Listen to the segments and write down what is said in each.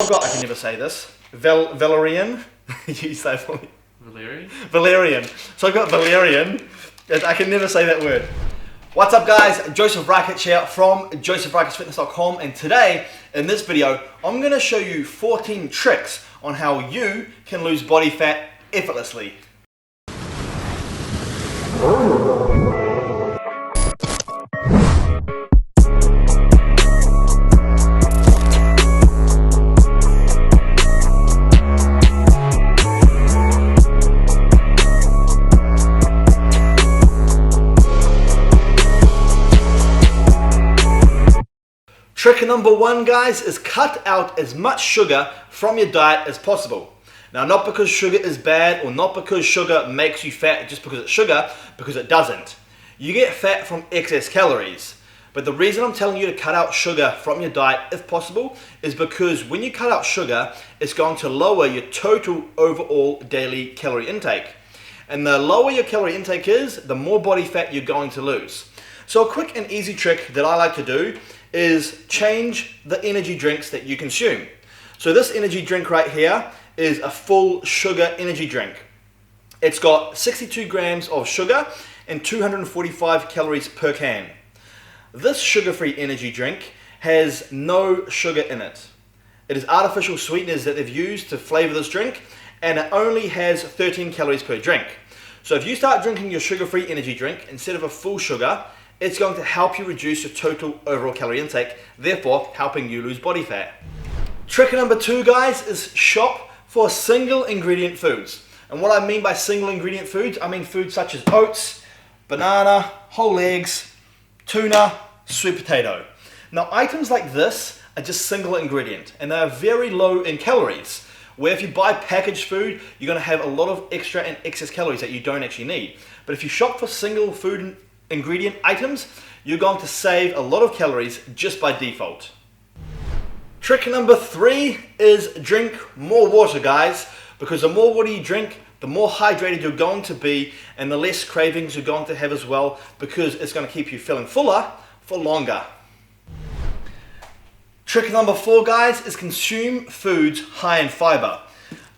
I've got, I can never say this, valerian, you say it for me. Valerian? Valerian. So I've got valerian, I can never say that word. What's up guys, Joseph Rakic here from josephrakicfitness.com, and today in this video I'm going to show you 14 tricks on how you can lose body fat effortlessly. Trick number one, guys, is cut out as much sugar from your diet as possible. Now, not because sugar is bad or not because sugar makes you fat just because it's sugar, because it doesn't. You get fat from excess calories. But the reason I'm telling you to cut out sugar from your diet if possible is because when you cut out sugar, it's going to lower your total overall daily calorie intake. And the lower your calorie intake is, the more body fat you're going to lose. So a quick and easy trick that I like to do is change the energy drinks that you consume. So this energy drink right here is a full sugar energy drink. It's got 62 grams of sugar and 245 calories per can. This sugar-free energy drink has no sugar in it. It is artificial sweeteners that they've used to flavor this drink, and it only has 13 calories per drink. So if you start drinking your sugar-free energy drink instead of a full sugar, it's going to help you reduce your total overall calorie intake, therefore helping you lose body fat. Trick number two, guys, is shop for single ingredient foods. And what I mean by single ingredient foods, I mean foods such as oats, banana, whole eggs, tuna, sweet potato. Now, items like this are just single ingredient and they are very low in calories. Where if you buy packaged food, you're going to have a lot of extra and excess calories that you don't actually need. But if you shop for single food ingredient items, you're going to save a lot of calories just by default. Trick number three is drink more water, guys, because the more water you drink, the more hydrated you're going to be and the less cravings you're going to have as well, because it's going to keep you feeling fuller for longer. Trick number four, guys, is consume foods high in fiber,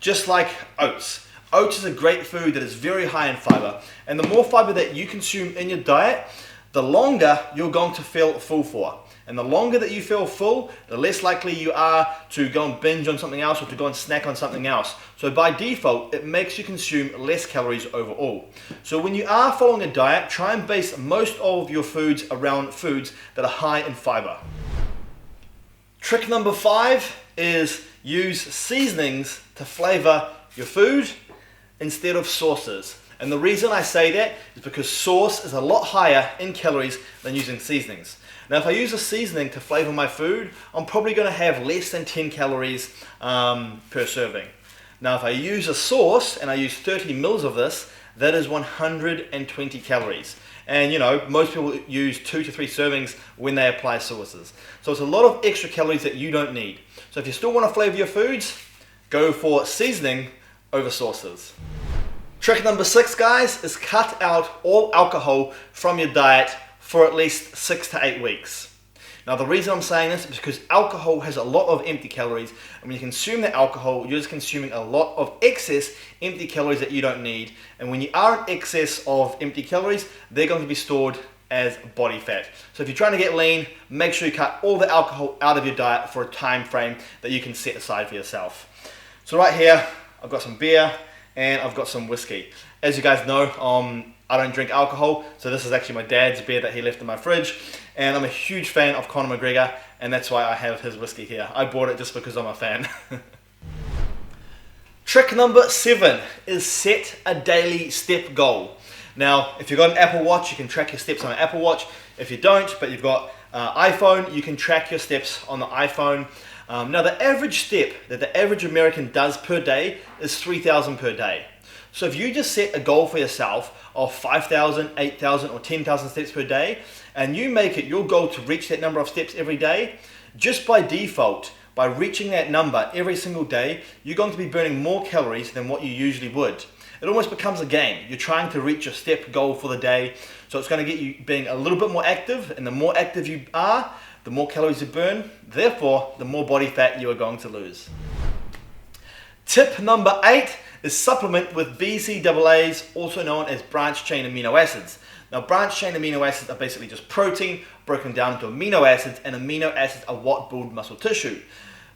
just like oats. Oats is a great food that is very high in fiber, and the more fiber that you consume in your diet, the longer you're going to feel full for. And the longer that you feel full, the less likely you are to go and binge on something else or to go and snack on something else. So by default, it makes you consume less calories overall. So when you are following a diet, try and base most of your foods around foods that are high in fiber. Trick number five is use seasonings to flavor your food instead of sauces. And the reason I say that is because sauce is a lot higher in calories than using seasonings. Now, if I use a seasoning to flavor my food, I'm probably going to have less than 10 calories per serving. Now, if I use a sauce and I use 30 mils of this, that is 120 calories. And you know, most people use 2 to 3 servings when they apply sauces. So it's a lot of extra calories that you don't need. So if you still want to flavor your foods, go for seasoning over sauces. Trick number six, guys, is cut out all alcohol from your diet for at least 6 to 8 weeks. Now, the reason I'm saying this is because alcohol has a lot of empty calories, and when you consume the alcohol, you're just consuming a lot of excess empty calories that you don't need. And when you are in excess of empty calories, they're going to be stored as body fat. So if you're trying to get lean, make sure you cut all the alcohol out of your diet for a time frame that you can set aside for yourself. So right here, I've got some beer and I've got some whiskey. As you guys know, I don't drink alcohol, so this is actually my dad's beer that he left in my fridge, and I'm a huge fan of Conor McGregor, and that's why I have his whiskey here. I bought it just because I'm a fan. Trick number seven is set a daily step goal. Now, if you've got an Apple Watch, you can track your steps on an Apple Watch. If you don't, but you've got iPhone, you can track your steps on the iPhone. Now, the average step that the average American does per day is 3,000 per day. So if you just set a goal for yourself of 5,000, 8,000 or 10,000 steps per day, and you make it your goal to reach that number of steps every day, just by default, by reaching that number every single day, you're going to be burning more calories than what you usually would. It almost becomes a game. You're trying to reach your step goal for the day, so it's going to get you being a little bit more active, and the more active you are, The more calories you burn, therefore, the more body fat you are going to lose. Tip number 8 is supplement with BCAA'S, also known as branched chain amino acids. Now, branched chain amino acids are basically just protein broken down into amino acids, and amino acids are what build muscle tissue.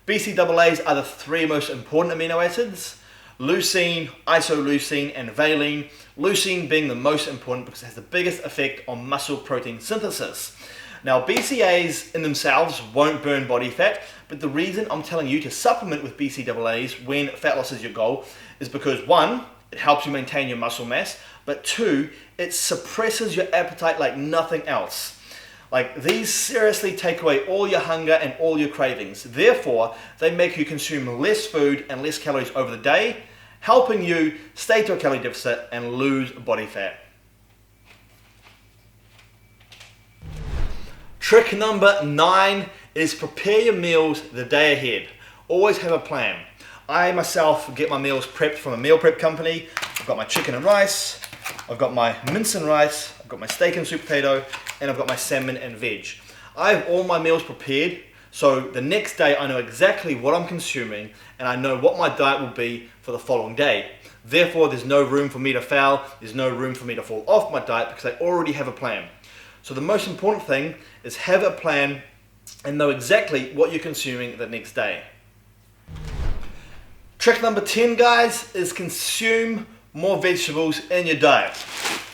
BCAA'S are the 3 most important amino acids: leucine, isoleucine, and valine. Leucine being the most important because it has the biggest effect on muscle protein synthesis. Now, BCAAs in themselves won't burn body fat, but the reason I'm telling you to supplement with BCAAs when fat loss is your goal is because 1, it helps you maintain your muscle mass, but 2, it suppresses your appetite like nothing else. Like, these seriously take away all your hunger and all your cravings. Therefore, they make you consume less food and less calories over the day, helping you stay to a calorie deficit and lose body fat. Trick number 9 is prepare your meals the day ahead. Always have a plan. I myself get my meals prepped from a meal prep company. I've got my chicken and rice, I've got my mince and rice, I've got my steak and sweet potato, and I've got my salmon and veg. I have all my meals prepared, so the next day I know exactly what I'm consuming and I know what my diet will be for the following day. Therefore, there's no room for me to fail, there's no room for me to fall off my diet because I already have a plan. So the most important thing is have a plan and know exactly what you're consuming the next day. Trick number 10, guys, is consume more vegetables in your diet.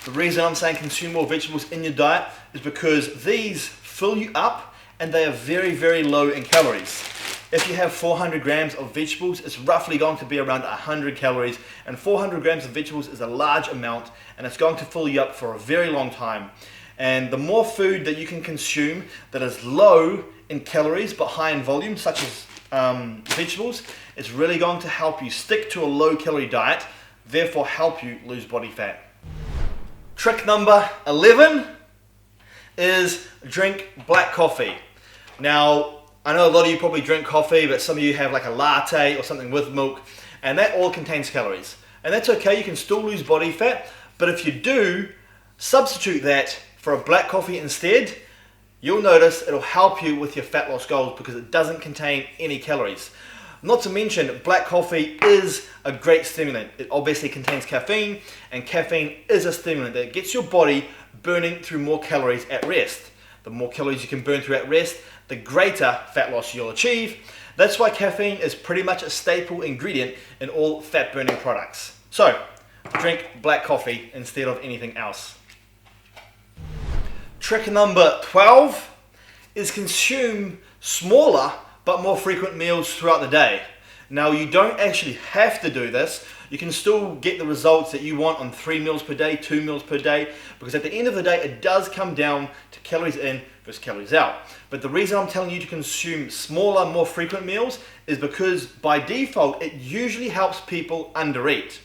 The reason I'm saying consume more vegetables in your diet is because these fill you up and they are very, very low in calories. If you have 400 grams of vegetables, it's roughly going to be around 100 calories, and 400 grams of vegetables is a large amount and it's going to fill you up for a very long time. And the more food that you can consume that is low in calories but high in volume, such as vegetables, it's really going to help you stick to a low calorie diet, therefore help you lose body fat. Trick number 11 is drink black coffee. Now, I know a lot of you probably drink coffee, but some of you have like a latte or something with milk, and that all contains calories. And that's okay, you can still lose body fat, but if you do, substitute that for a black coffee instead. You'll notice it'll help you with your fat loss goals because it doesn't contain any calories. Not to mention, black coffee is a great stimulant. It obviously contains caffeine, and caffeine is a stimulant that gets your body burning through more calories at rest. The more calories you can burn through at rest, the greater fat loss you'll achieve. That's why caffeine is pretty much a staple ingredient in all fat burning products. So, drink black coffee instead of anything else. Trick number 12 is consume smaller but more frequent meals throughout the day. Now, you don't actually have to do this. You can still get the results that you want on 3 meals per day, 2 meals per day, because at the end of the day, it does come down to calories in versus calories out. But the reason I'm telling you to consume smaller, more frequent meals is because by default, it usually helps people undereat.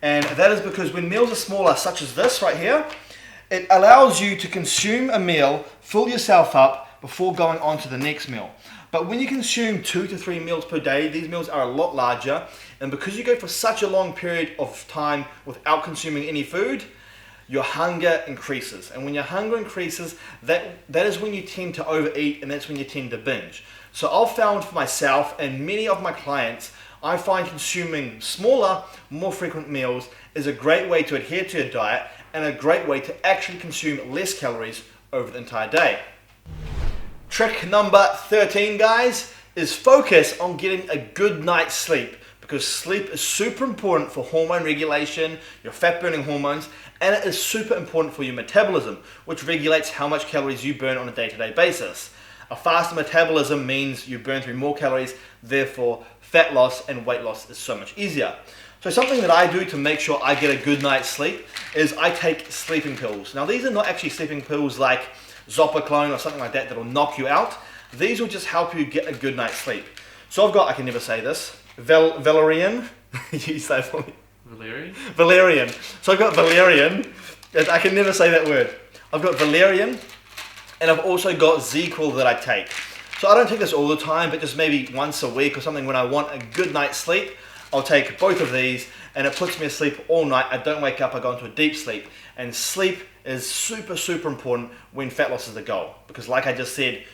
And that is because when meals are smaller, such as this right here, it allows you to consume a meal, fill yourself up before going on to the next meal. But when you consume 2 to 3 meals per day, these meals are a lot larger, and because you go for such a long period of time without consuming any food, your hunger increases. And when your hunger increases, that is when you tend to overeat, and that's when you tend to binge. So I've found for myself and many of my clients, I find consuming smaller, more frequent meals is a great way to adhere to your diet and a great way to actually consume less calories over the entire day. Trick number 13, guys, is focus on getting a good night's sleep, because sleep is super important for hormone regulation, your fat burning hormones, and it is super important for your metabolism, which regulates how much calories you burn on a day-to-day basis. A faster metabolism means you burn through more calories, therefore fat loss and weight loss is so much easier. So something that I do to make sure I get a good night's sleep is I take sleeping pills. Now, these are not actually sleeping pills like Zopiclone or something like that that'll knock you out. These will just help you get a good night's sleep. So I've got, I can never say this, Valerian. You say it for me. Valerian? Valerian. So I've got Valerian. I can never say that word. I've got Valerian, and I've also got ZQL that I take. So I don't take this all the time, but just maybe once a week or something when I want a good night's sleep, I'll take both of these, and it puts me asleep all night. I don't wake up, I go into a deep sleep. And sleep is super, super important when fat loss is the goal. Because like I just said,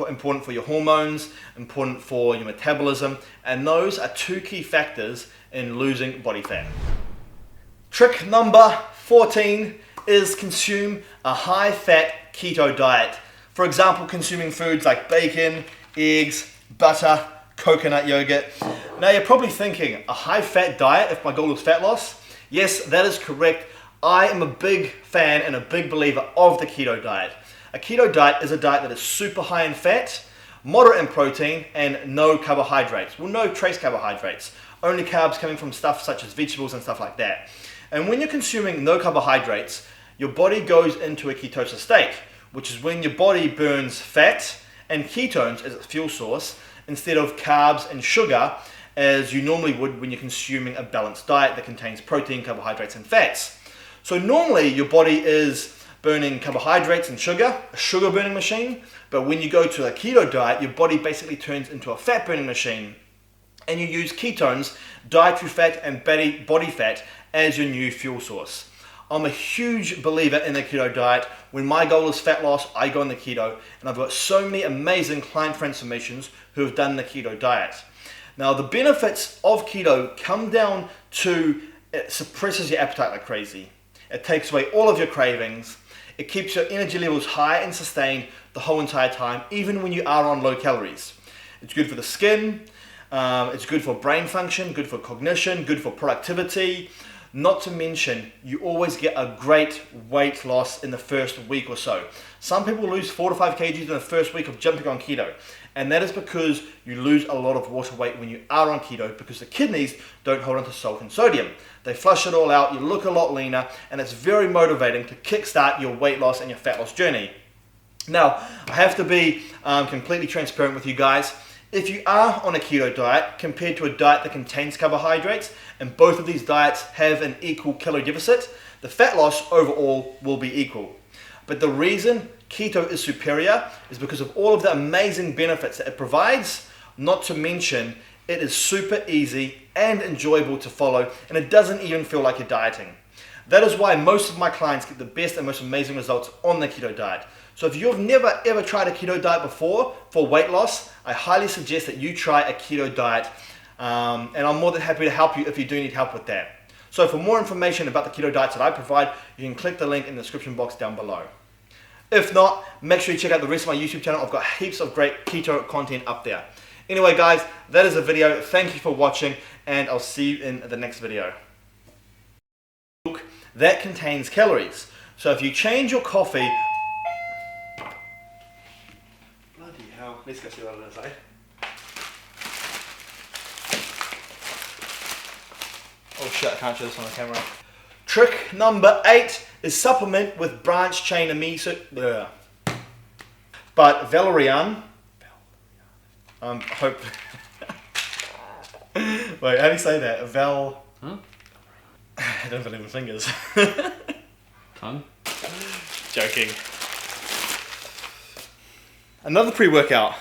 important for your hormones, important for your metabolism, and those are 2 key factors in losing body fat. Trick number 14 is consume a high-fat keto diet. For example, consuming foods like bacon, eggs, butter, coconut yogurt. Now you're probably thinking, a high-fat diet if my goal is fat loss? Yes, that is correct. I am a big fan and a big believer of the keto diet. A keto diet is a diet that is super high in fat, moderate in protein, and no carbohydrates. Well, no trace carbohydrates. Only carbs coming from stuff such as vegetables and stuff like that. And when you're consuming no carbohydrates, your body goes into a ketosis state, which is when your body burns fat and ketones as its fuel source instead of carbs and sugar as you normally would when you're consuming a balanced diet that contains protein, carbohydrates, and fats. So normally your body is burning carbohydrates and sugar, a sugar burning machine, but when you go to a keto diet, your body basically turns into a fat burning machine, and you use ketones, dietary fat, and body fat as your new fuel source. I'm a huge believer in the keto diet. When my goal is fat loss, I go on the keto, and I've got so many amazing client transformations who have done the keto diet. Now, the benefits of keto come down to it suppresses your appetite like crazy. It takes away all of your cravings. It keeps your energy levels high and sustained the whole entire time, even when you are on low calories. It's good for the skin, it's good for brain function, good for cognition, good for productivity. Not to mention, you always get a great weight loss in the first week or so. Some people lose 4 to 5 kgs in the first week of jumping on keto. And that is because you lose a lot of water weight when you are on keto because the kidneys don't hold on to salt and sodium. They flush it all out, you look a lot leaner, and it's very motivating to kickstart your weight loss and your fat loss journey. Now, I have to be completely transparent with you guys. If you are on a keto diet compared to a diet that contains carbohydrates, and both of these diets have an equal calorie deficit, the fat loss overall will be equal. But the reason keto is superior is because of all of the amazing benefits that it provides, not to mention it is super easy and enjoyable to follow, and it doesn't even feel like you're dieting. That is why most of my clients get the best and most amazing results on the keto diet. So if you've never ever tried a keto diet before for weight loss, I highly suggest that you try a keto diet, and I'm more than happy to help you if you do need help with that. So for more information about the keto diets that I provide, you can click the link in the description box down below. If not, make sure you check out the rest of my YouTube channel. I've got heaps of great keto content up there. Anyway guys, that is the video. Thank you for watching, and I'll see you in the next video. That contains calories. So if you change your coffee... Bloody hell. Let's go see what it is, eh? Oh shit, I can't show this on the camera. Trick number 8 is supplement with branched chain amino. But valerian. Hope. Wait, how do you say that? Huh? I don't believe my fingers. Tongue? Joking. Another pre-workout.